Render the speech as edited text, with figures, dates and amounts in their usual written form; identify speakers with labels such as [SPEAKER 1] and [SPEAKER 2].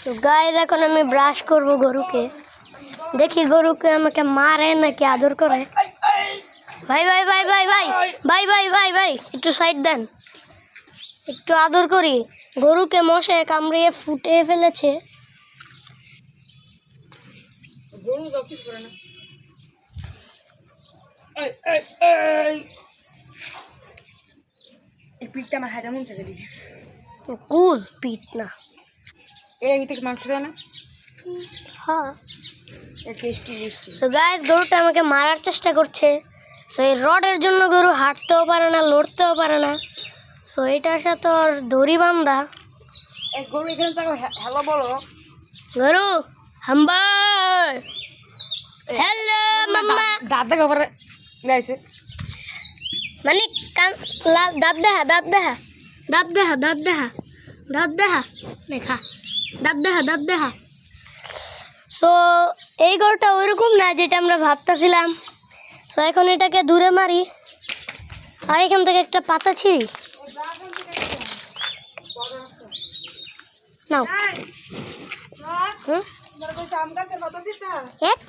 [SPEAKER 1] তো গাইস এখন আমি ব্রাশ করব গরুকে, দেখি গরুকে আমাকে মারে নাকি আদর করে। ভাই ভাই ভাই ভাই ভাই ভাই ভাই ভাই ভাই একটু সাইড দেন, একটু আদর করি। গরুকে মশে কামড়িয়ে ফুটে ফেলেছে।
[SPEAKER 2] গরু তো কিছু করে না। এই পিঠটা আমার হাতে মন চাকে দিকে
[SPEAKER 1] কুজ পিট না,
[SPEAKER 2] এই থেকে মাংস দেয় না।
[SPEAKER 1] হ্যাঁ।
[SPEAKER 2] Tasty tasty.
[SPEAKER 1] সো গাইস গরুটা আমাকে মারার চেষ্টা করছে। সো এই রডের জন্য গরু হাঁটতেও পারে না, লড়তেও পারে না। সো এটার সাথে ওর দড়ি বান্ধা।
[SPEAKER 2] এই গরু এখানে থাকো, হ্যালো বলো।
[SPEAKER 1] গরু হাম্বা, হ্যালো মাম্মা।
[SPEAKER 2] দাঁত দেখা পরে গাইছে
[SPEAKER 1] মানে দাঁত দেখা, দাঁত দেখা, দাঁত দেখা, দাঁত দেখা, দাঁত দেখা, দেখা দাঁত দেখা, দাঁত দেখা। সো এই গরুটা ওইরকম না যেটা আমরা ভাবতেছিলাম। সো এখন এটাকে দূরে মারি আর এখান থেকে একটা পাতা ছিঁড়ি। নাও। হুম,